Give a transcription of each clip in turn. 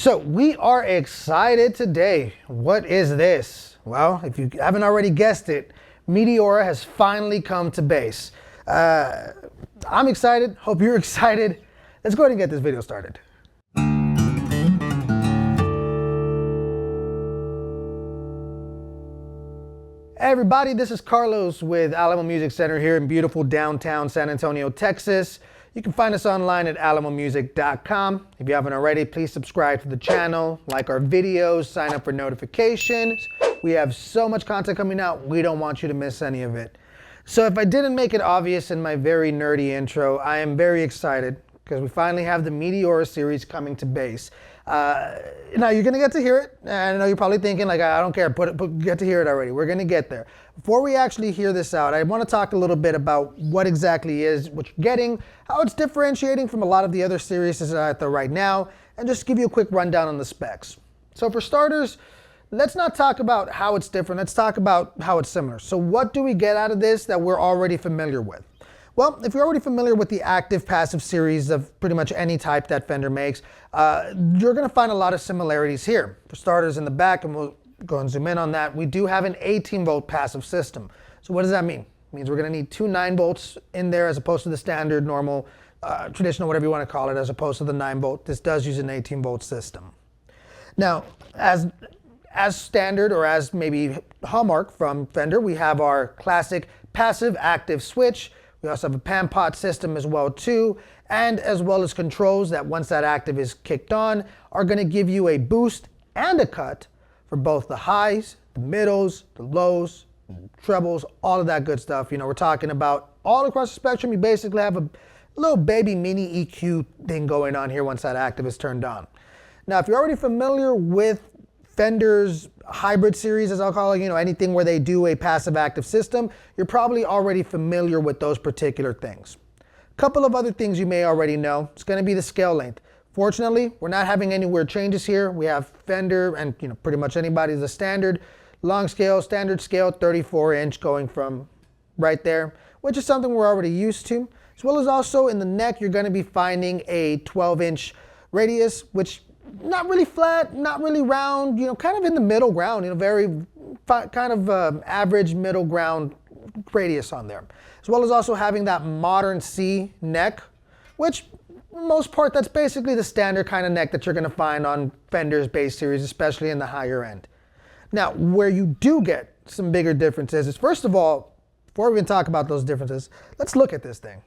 So we are excited today. What is this? Well, if you haven't already guessed it, Meteora has finally come to base. I'm excited. Hope you're excited. Let's go ahead and get this video started. Hey everybody, this is Carlos with Alamo Music Center here in beautiful downtown San Antonio, Texas. You can find us online at alamomusic.com. If you haven't already, please subscribe to the channel, like our videos, sign up for notifications. We have so much content coming out, we don't want you to miss any of it. So if I didn't make it obvious in my very nerdy intro, I am very excited because we finally have the Meteora series coming to base. Now you're gonna get to hear it, and I know you're probably thinking like, I don't care, get to hear it already. We're gonna get there. Before we actually hear this out, I wanna talk a little bit about what exactly is what you're getting, how it's differentiating from a lot of the other series that are out there right now, and just give you a quick rundown on the specs. So for starters, let's not talk about how it's different, let's talk about how it's similar. So what do we get out of this that we're already familiar with? Well, if you're already familiar with the active passive series of pretty much any type that Fender makes, you're gonna find a lot of similarities here. For starters, in the back, and we'll go and zoom in on that, we do have an 18-volt passive system. So what does that mean? It means we're gonna need two 9-volts in there as opposed to the standard, normal, traditional, whatever you wanna call it, as opposed to the 9-volt. This does use an 18-volt system. Now, as standard, or as maybe hallmark from Fender, we have our classic passive active switch. We also have a pan pot system as well too, and as well as controls that once that active is kicked on are going to give you a boost and a cut for both the highs, the middles, the lows, trebles, all of that good stuff. You know, we're talking about all across the spectrum. You basically have a little baby mini EQ thing going on here once that active is turned on. Now, if you're already familiar with Fender's hybrid series, as I'll call it, you know, anything where they do a passive active system, you're probably already familiar with those particular things. A couple of other things you may already know. It's going to be the scale length. Fortunately, we're not having any weird changes here. We have Fender and, you know, pretty much anybody's a standard long scale, standard scale, 34-inch going from right there, which is something we're already used to. As well as also in the neck, you're going to be finding a 12-inch radius, which not really flat, not really round, you know, kind of in the middle ground, you know, very kind of average middle ground radius on there. As well as also having that modern C neck, which for the most part, that's basically the standard kind of neck that you're gonna find on Fender's bass series, especially in the higher end. Now, where you do get some bigger differences is, first of all, before we even talk about those differences, let's look at this thing.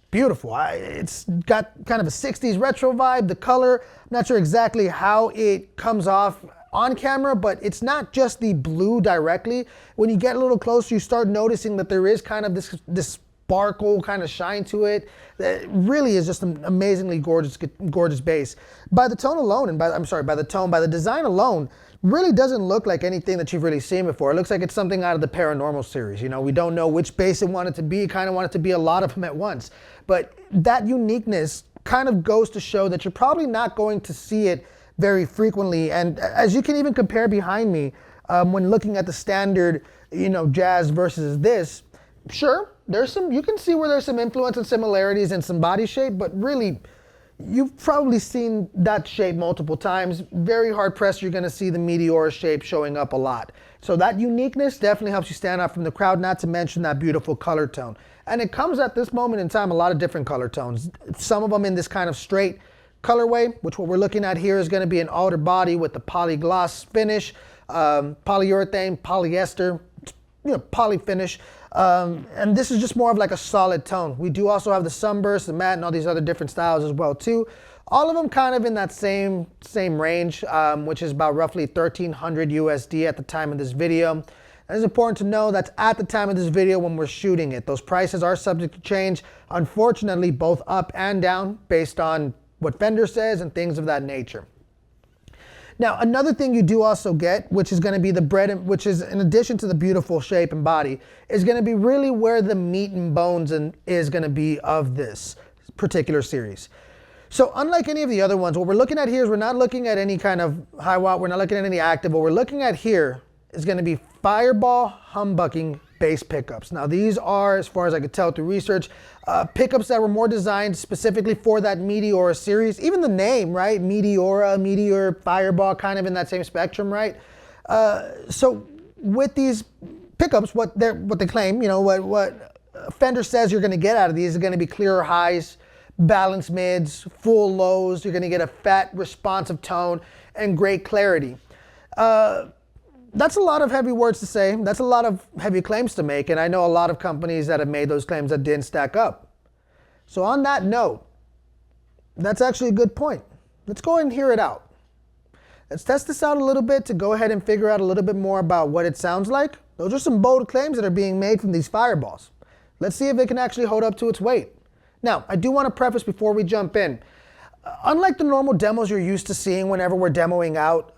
Beautiful. It's got kind of a 60s retro vibe. The color, I'm not sure exactly how it comes off on camera, but it's not just the blue directly. When you get a little closer, you start noticing that there is kind of this sparkle kind of shine to it. It really is just an amazingly gorgeous bass. By the tone alone, and by the design alone, really doesn't look like anything that you've really seen before. It looks like it's something out of the Paranormal series. You know, we don't know which bass it wanted to be. Kind of wanted to be a lot of them at once. But that uniqueness kind of goes to show that you're probably not going to see it very frequently. And as you can even compare behind me, when looking at the standard, you know, jazz versus this, sure, you can see where there's some influence and similarities in some body shape, but really, you've probably seen that shape multiple times. Very hard pressed, you're gonna see the Meteora shape showing up a lot. So that uniqueness definitely helps you stand out from the crowd, not to mention that beautiful color tone. And it comes at this moment in time, a lot of different color tones. Some of them in this kind of straight colorway, which what we're looking at here is gonna be an outer body with the polygloss finish, polyurethane, polyester, you know, poly finish. And this is just more of like a solid tone. We do also have the sunburst, the matte, and all these other different styles as well too. All of them kind of in that same range, which is about roughly 1,300 USD at the time of this video. And it's important to know that's at the time of this video when we're shooting it. Those prices are subject to change, unfortunately, both up and down based on what Fender says and things of that nature. Now, another thing you do also get, which is going to be which is in addition to the beautiful shape and body, is going to be really where the meat and bones is going to be of this particular series. So unlike any of the other ones, what we're looking at here is we're not looking at any kind of high watt, we're not looking at any active. What we're looking at here is going to be Fireball humbucking bass pickups. Now these are, as far as I could tell through research, pickups that were more designed specifically for that Meteora series. Even the name, right? Meteora, Meteor, Fireball, kind of in that same spectrum, right? So with these pickups, what they claim, what Fender says you're going to get out of these is going to be clearer highs, balanced mids, full lows. You're going to get a fat, responsive tone and great clarity. That's a lot of heavy words to say. That's a lot of heavy claims to make. And I know a lot of companies that have made those claims that didn't stack up. So on that note, that's actually a good point. Let's go ahead and hear it out. Let's test this out a little bit to go ahead and figure out a little bit more about what it sounds like. Those are some bold claims that are being made from these Fireballs. Let's see if it can actually hold up to its weight. Now, I do want to preface before we jump in. Unlike the normal demos you're used to seeing whenever we're demoing out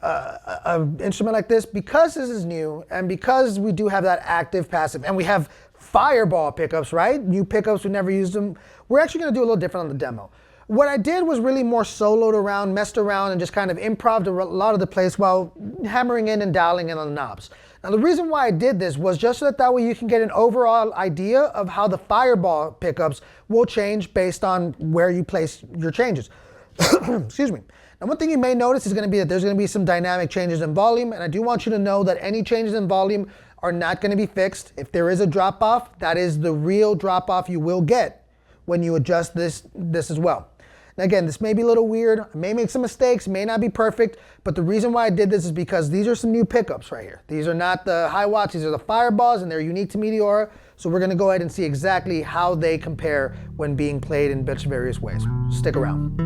an instrument like this, because this is new and because we do have that active passive and we have Fireball pickups, right? New pickups, we never used them. We're actually going to do a little different on the demo. What I did was really more soloed around, messed around, and just kind of improv'd a lot of the place while hammering in and dialing in on the knobs. Now the reason why I did this was just so that way you can get an overall idea of how the Fireball pickups will change based on where you place your changes. Excuse me. Now one thing you may notice is going to be that there's going to be some dynamic changes in volume, and I do want you to know that any changes in volume are not going to be fixed. If there is a drop off, that is the real drop off you will get when you adjust this as well. Now again, this may be a little weird, I may make some mistakes, may not be perfect, but the reason why I did this is because these are some new pickups right here. These are not the high watts, these are the Fireballs, and they're unique to Meteora. So we're going to go ahead and see exactly how they compare when being played in various ways. Stick around.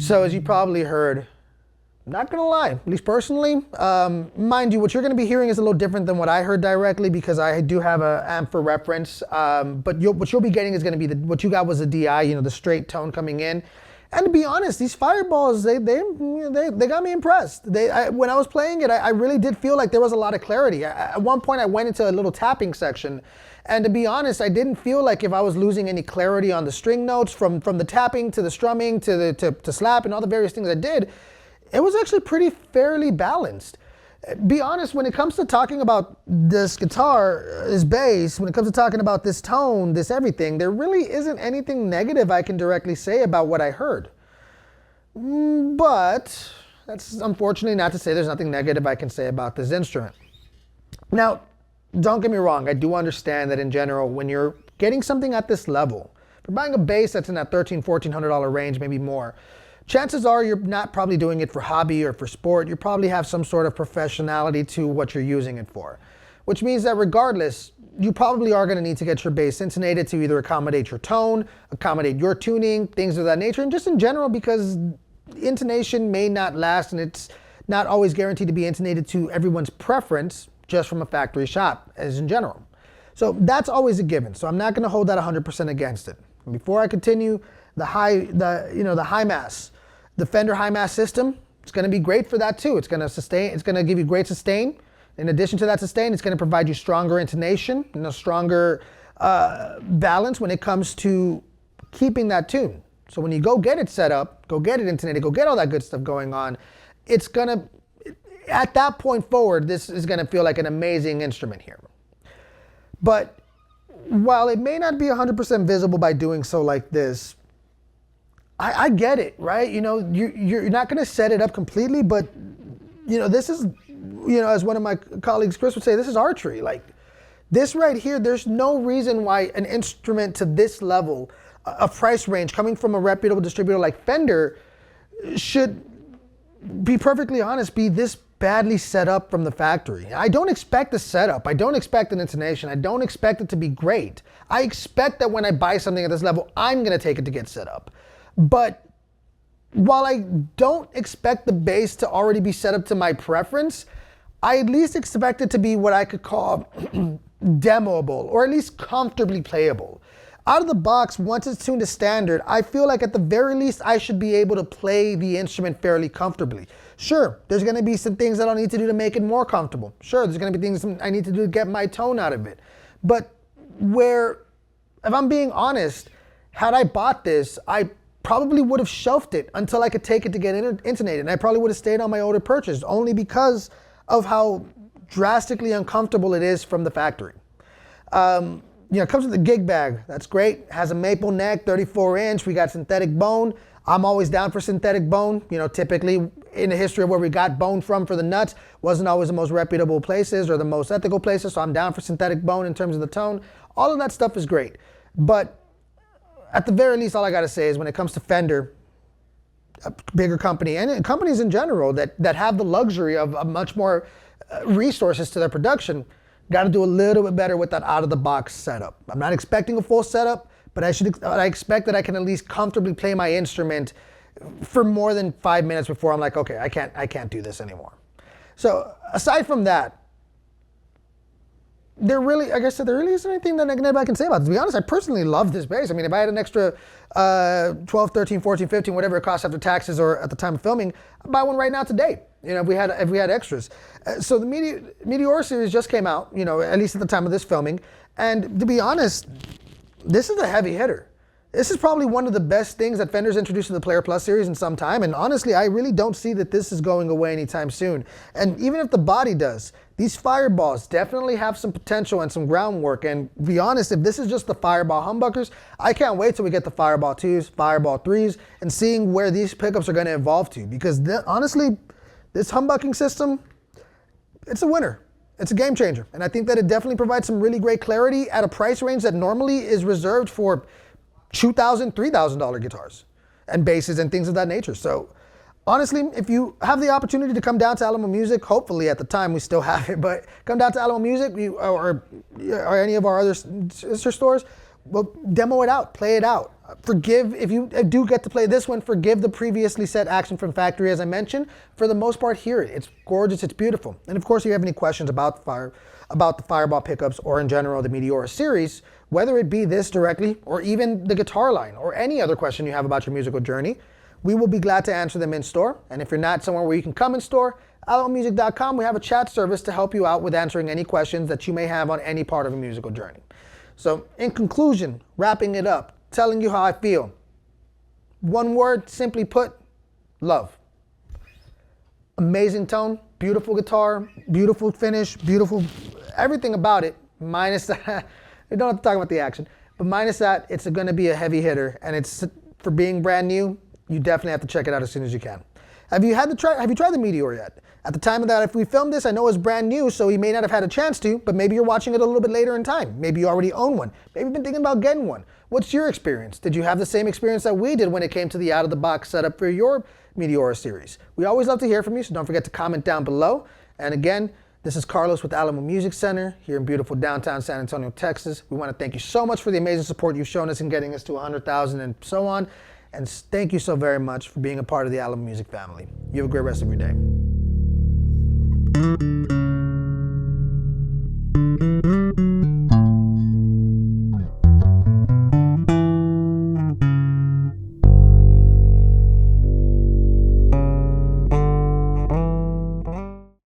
So as you probably heard, not gonna lie, at least personally, mind you, what you're gonna be hearing is a little different than what I heard directly because I do have a amp for reference. But what you'll be getting is gonna be what you got was a DI, you know, the straight tone coming in. And to be honest, these Fireballs, they got me impressed. When I was playing it, I really did feel like there was a lot of clarity. At one point, I went into a little tapping section, and to be honest, I didn't feel like if I was losing any clarity on the string notes from the tapping to the strumming to slap and all the various things I did. It was actually pretty fairly balanced. Be honest, when it comes to talking about this guitar, this bass, when it comes to talking about this tone, this everything, there really isn't anything negative I can directly say about what I heard. But that's unfortunately not to say there's nothing negative I can say about this instrument. Now, don't get me wrong, I do understand that in general, when you're getting something at this level, if you're buying a bass that's in that $1,300, $1,400 range, maybe more, chances are you're not probably doing it for hobby or for sport. You probably have some sort of professionality to what you're using it for. Which means that regardless, you probably are going to need to get your bass intonated to either accommodate your tone, accommodate your tuning, things of that nature, and just in general because intonation may not last and it's not always guaranteed to be intonated to everyone's preference just from a factory shop as in general. So that's always a given. So I'm not going to hold that 100% against it. And before I continue, the high mass, the Fender high mass system, it's going to be great for that too. It's going to sustain. It's going to give you great sustain. In addition to that sustain, it's going to provide you stronger intonation and a stronger balance when it comes to keeping that tune. So when you go get it set up, go get it intonated, go get all that good stuff going on, it's going to, at that point forward, this is going to feel like an amazing instrument here. But while it may not be 100% visible by doing so like this, I get it, right? You know, you're not going to set it up completely, but, you know, this is, you know, as one of my colleagues, Chris, would say, this is archery. Like, this right here, there's no reason why an instrument to this level, a price range, coming from a reputable distributor like Fender, should, be perfectly honest, be this badly set up from the factory. I don't expect a setup. I don't expect an intonation. I don't expect it to be great. I expect that when I buy something at this level, I'm going to take it to get set up. But while I don't expect the bass to already be set up to my preference, I at least expect it to be what I could call demoable, or at least comfortably playable. Out of the box, once it's tuned to standard, I feel like at the very least I should be able to play the instrument fairly comfortably. Sure, there's going to be some things that I'll need to do to make it more comfortable. Sure, there's going to be things I need to do to get my tone out of it. But if I'm being honest, had I bought this, I probably would have shelved it until I could take it to get intonated. And I probably would have stayed on my older purchase only because of how drastically uncomfortable it is from the factory. You know, it comes with a gig bag. That's great. Has a maple neck, 34-inch. We got synthetic bone. I'm always down for synthetic bone. You know, typically in the history of where we got bone from for the nuts, wasn't always the most reputable places or the most ethical places. So I'm down for synthetic bone in terms of the tone. All of that stuff is great. But at the very least, all I got to say is when it comes to Fender, a bigger company, and companies in general that have the luxury of much more resources to their production, got to do a little bit better with that out-of-the-box setup. I'm not expecting a full setup, but I expect that I can at least comfortably play my instrument for more than 5 minutes before I'm like, okay, I can't do this anymore. So aside from that, like I said, there really isn't anything that negative I can say about it. To be honest, I personally love this bass. I mean, if I had an extra 12, 13, 14, 15, whatever it costs after taxes or at the time of filming, I'd buy one right now today. You know, if we had extras. So the Meteora series just came out, you know, at least at the time of this filming. And to be honest, this is a heavy hitter. This is probably one of the best things that Fender's introduced to the Player Plus series in some time. And honestly, I really don't see that this is going away anytime soon. And even if the body does, these Fireballs definitely have some potential and some groundwork. And to be honest, if this is just the Fireball humbuckers, I can't wait till we get the Fireball 2s, Fireball 3s, and seeing where these pickups are going to evolve to. Because honestly, this humbucking system, it's a winner. It's a game changer. And I think that it definitely provides some really great clarity at a price range that normally is reserved for $2,000, $3,000 guitars and basses and things of that nature. So honestly, if you have the opportunity to come down to Alamo Music, hopefully at the time we still have it, but come down to Alamo Music or any of our other sister stores, Well, demo it out, play it out. Forgive, if you do get to play this one, forgive the previously set action from factory as I mentioned. For the most part, hear it. It's gorgeous, it's beautiful. And of course, if you have any questions about the Fireball pickups or in general the Meteora series, whether it be this directly or even the guitar line or any other question you have about your musical journey, we will be glad to answer them in store. And if you're not somewhere where you can come in store, alamomusic.com, we have a chat service to help you out with answering any questions that you may have on any part of a musical journey. So in conclusion, wrapping it up, telling you how I feel. One word, simply put, love. Amazing tone, beautiful guitar, beautiful finish, beautiful, everything about it, minus that, we don't have to talk about the action, but minus that, it's going to be a heavy hitter, and it's, for being brand new, you definitely have to check it out as soon as you can. Have you tried the Meteora yet? At the time of that, if we filmed this, I know it's brand new, so you may not have had a chance to, but maybe you're watching it a little bit later in time. Maybe you already own one. Maybe you've been thinking about getting one. What's your experience? Did you have the same experience that we did when it came to the out-of-the-box setup for your Meteora series? We always love to hear from you, so don't forget to comment down below. And again, this is Carlos with Alamo Music Center here in beautiful downtown San Antonio, Texas. We want to thank you so much for the amazing support you've shown us in getting us to 100,000 and so on. And thank you so very much for being a part of the Alamo Music family. You have a great rest of your day.